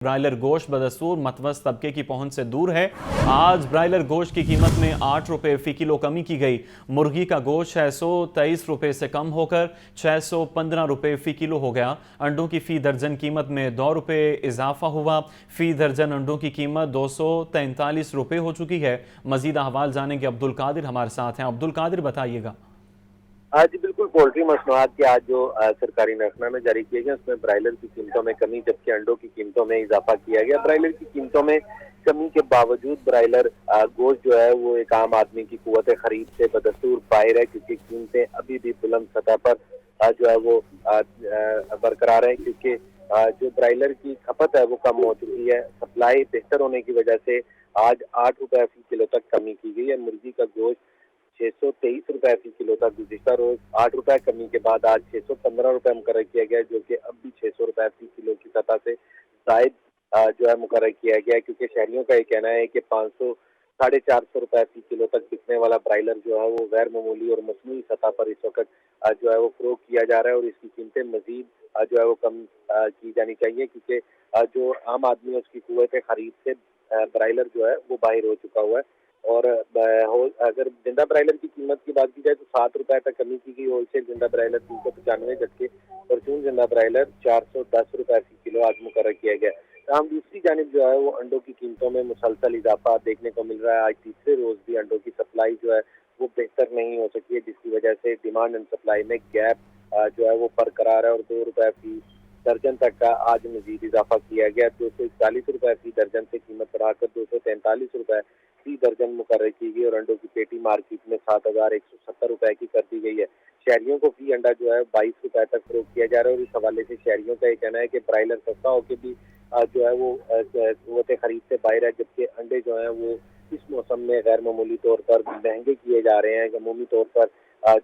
Broiler گوشت بدستور متوسط طبقے کی پہنچ سے دور ہے۔ آج برائلر گوشت کی قیمت میں 8 روپے فی کلو کمی کی گئی۔ مرغی کا گوشت 623 روپے سے کم ہو کر 615 روپے فی کلو ہو گیا۔ انڈوں کی فی درجن قیمت میں 2 روپے اضافہ ہوا۔ فی درجن انڈوں کی قیمت 243 روپے ہو چکی ہے۔ مزید احوال جانیں گے عبدالقادر ہمارے ساتھ ہیں۔ عبدالقادر بتائیے گا۔ جی بالکل، پولٹری مصنوعات کے آج جو سرکاری نقشہ میں جاری کیے گئے اس میں برائلر کی قیمتوں میں کمی جبکہ انڈوں کی قیمتوں میں اضافہ کیا گیا۔ برائلر کی قیمتوں میں کمی کے باوجود برائلر گوشت جو ہے وہ ایک عام آدمی کی قوت خرید سے بدستور باہر ہے کیونکہ قیمتیں ابھی بھی بلند سطح پر جو ہے وہ برقرار ہے کیونکہ جو برائلر کی کھپت ہے وہ کم ہو چکی ہے۔ سپلائی بہتر ہونے کی وجہ سے آج 8 روپے فی کلو تک کمی کی گئی ہے۔ مرغی کا گوشت 623 روپے فی کلو تھا، گزشتہ روز 8 روپے کمی کے بعد آج 615 روپے مقرر کیا گیا جو کہ اب بھی 600 روپے فی کلو کی سطح سے زائد جو ہے مقرر کیا گیا ہے کیونکہ شہریوں کا یہ کہنا ہے کہ 500-450 روپے فی کلو تک بکنے والا برائلر جو ہے وہ غیر معمولی اور مصنوعی سطح پر اس وقت جو ہے وہ فروخت کیا جا رہا ہے اور اس کی قیمتیں مزید جو ہے وہ کم کی جانی چاہیے کیونکہ جو عام آدمی ہے اس کی قوت خرید سے برائلر جو ہے وہ باہر ہو چکا ہوا ہے۔ اور اگر زندہ برائلر کی قیمت کی بات کی جائے تو 7 روپے تک کمی کی گئی۔ ہول سیل زندہ برائلر 395 جبکہ پرچون زندہ برائلر 410 روپے فی کلو آج مقرر کیا گیا۔ تاہم دوسری جانب جو ہے وہ انڈوں کی قیمتوں میں مسلسل اضافہ دیکھنے کو مل رہا ہے۔ آج تیسرے روز بھی انڈوں کی سپلائی جو ہے وہ بہتر نہیں ہو سکی ہے جس کی وجہ سے ڈیمانڈ اینڈ سپلائی میں گیپ جو ہے وہ برقرار ہے اور 2 روپے فی درجن تک کا آج مزید اضافہ کیا گیا۔ 241 روپے فی درجن سے قیمت بڑھا کر 243 روپے فی درجن مقرر کی گئی اور انڈوں کی پیٹی مارکیٹ میں 7170 روپے کی کر دی گئی ہے۔ شہریوں کو فی انڈا جو ہے 22 روپے تک فروخت کیا جا رہا ہے اور اس حوالے سے شہریوں کا یہ کہنا ہے کہ برائلر سستا ہو کے بھی جو ہے وہ قوت خرید سے باہر ہے جبکہ انڈے جو ہیں وہ اس موسم میں غیر معمولی طور پر مہنگے کیے جا رہے ہیں۔ عمومی طور پر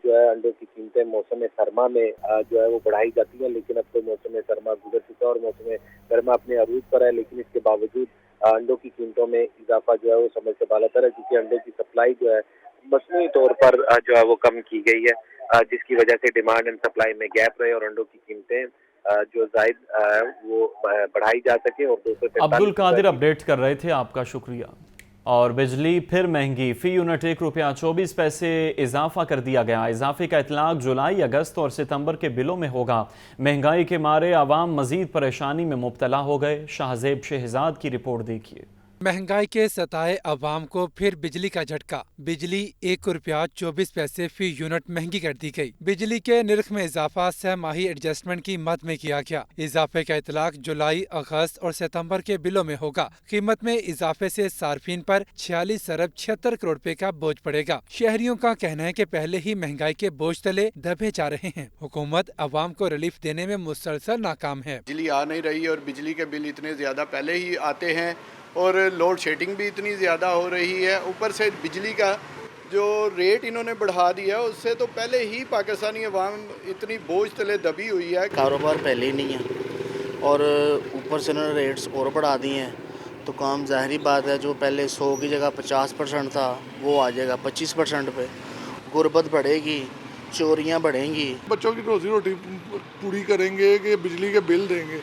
جو ہے انڈوں کی قیمتیں موسم سرما میں جو ہے وہ بڑھائی جاتی ہیں لیکن اب تو موسم سرما گزر چکا ہے اور موسم گرما اپنے عروج پر ہے لیکن اس کے باوجود انڈوں کی قیمتوں میں اضافہ جو ہے وہ سمجھ سے بالا تر ہے کیونکہ انڈوں کی سپلائی جو ہے مصنوعی طور پر جو ہے وہ کم کی گئی ہے جس کی وجہ سے ڈیمانڈ اینڈ سپلائی میں گیپ رہے اور انڈوں کی قیمتیں جو زائد وہ بڑھائی جا سکے اور 243 عبدالقادر اپڈیٹ کر رہے تھے، آپ کا شکریہ۔ اور بجلی پھر مہنگی، فی یونٹ 1 روپیہ 24 پیسے اضافہ کر دیا گیا۔ اضافے کا اطلاق جولائی، اگست اور ستمبر کے بلوں میں ہوگا۔ مہنگائی کے مارے عوام مزید پریشانی میں مبتلا ہو گئے۔ شہزیب شہزاد کی رپورٹ دیکھیے۔ مہنگائی کے ستائے عوام کو پھر بجلی کا جھٹکا۔ بجلی 1 روپیہ 24 پیسے فی یونٹ مہنگی کر دی گئی۔ بجلی کے نرخ میں اضافہ سہ ماہی ایڈجسٹمنٹ کی مد میں کیا گیا۔ اضافے کا اطلاق جولائی، اگست اور ستمبر کے بلوں میں ہوگا۔ قیمت میں اضافے سے صارفین پر 46 ارب 76 کروڑ روپے کا بوجھ پڑے گا۔ شہریوں کا کہنا ہے کہ پہلے ہی مہنگائی کے بوجھ تلے دبے جا رہے ہیں۔ حکومت عوام کو ریلیف دینے میں مسلسل ناکام ہے۔ بجلی آ نہیں رہی اور بجلی کے بل اتنے زیادہ پہلے ہی آتے ہیں اور لوڈ شیڈنگ بھی اتنی زیادہ ہو رہی ہے، اوپر سے بجلی کا جو ریٹ انہوں نے بڑھا دیا اس سے تو پہلے ہی پاکستانی عوام اتنی بوجھ تلے دبی ہوئی ہے۔ کاروبار پہلے ہی نہیں ہے اور اوپر سے انہوں نے ریٹس اور بڑھا دیے ہیں تو کام ظاہری بات ہے جو پہلے 100 کی جگہ 50% تھا وہ آ جائے گا 25% پہ۔ غربت بڑھے گی، چوریاں بڑھیں گی۔ بچوں کی روزی روٹی پوری کریں گے کہ بجلی کے بل دیں گے؟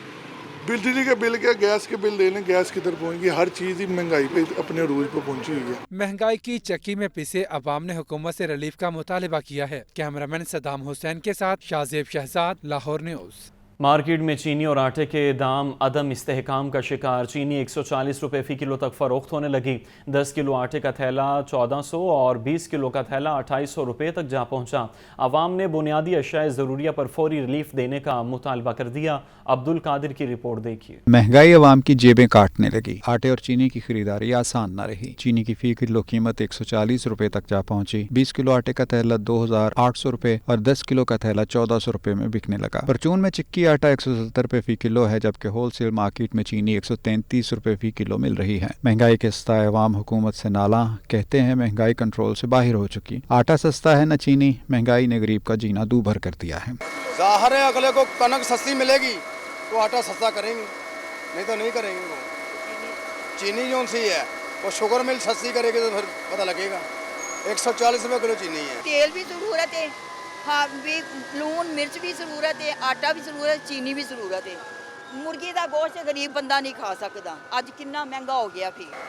بجلی کے بل کیا گیس کے بل دینے، گیس کدھر پہنچ گی؟ ہر چیز ہی مہنگائی پہ اپنے عروج پہ پہنچی ہوئی ہے۔ مہنگائی کی چکی میں پسے عوام نے حکومت سے ریلیف کا مطالبہ کیا ہے۔ کیمرامین صدام حسین کے ساتھ شہزیب شہزاد، لاہور نیوز۔ مارکیٹ میں چینی اور آٹے کے دام عدم استحکام کا شکار۔ چینی 140 روپے فی کلو تک فروخت ہونے لگی۔ 10 کلو آٹے کا تھیلا 1400 اور 20 کلو کا تھیلا 2800 روپے تک جا پہنچا۔ عوام نے بنیادی اشیاء ضروریہ پر فوری ریلیف دینے کا مطالبہ کر دیا۔ عبدالقادر کی رپورٹ دیکھیے۔ مہنگائی عوام کی جیبیں کاٹنے لگی۔ آٹے اور چینی کی خریداری آسان نہ رہی۔ چینی کی فی کلو قیمت 140 روپے تک جا پہنچی۔ 20 کلو آٹے کا تھیلا 2800 روپے اور 10 کلو کا تھیلا 1400 روپے میں بکنے لگا۔ پرچون میں چکی آٹا 170 روپے فی کلو ہے جبکہ ہول سیل مارکیٹ میں چینی 133 روپے فی کلو مل رہی ہے۔ مہنگائی کے ستائے عوام حکومت سے نالاں، کہتے ہیں مہنگائی کنٹرول سے باہر ہو چکی۔ آٹا سستا ہے نہ چینی، مہنگائی نے غریب کا جینا دو بھر کر دیا ہے۔ ظاہر ہے اگلے کو کنک سستی ملے گی تو آٹا سستا کریں گے، نہیں تو نہیں کریں گے۔ وہ چینی جو سی ہے وہ شوگر مل سستی کرے گی تو پھر پتہ لگے گا۔ 140 روپے کلو چینی ہے۔ تیل بھی ضرورت ہے، ہاں بھی لون مرچ بھی ضرورت ہے، آٹا بھی ضرورت ہے، چینی بھی ضرورت ہے۔ ਮੁਰਗੀ ਦਾ ਗੋਸ਼ਤ ਗਰੀਬ ਬੰਦਾ ਨਹੀਂ ਖਾ ਸਕਦਾ। ਅੱਜ ਕਿੰਨਾ ਮਹਿੰਗਾ ਹੋ ਗਿਆ ਫਿਰ।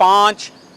5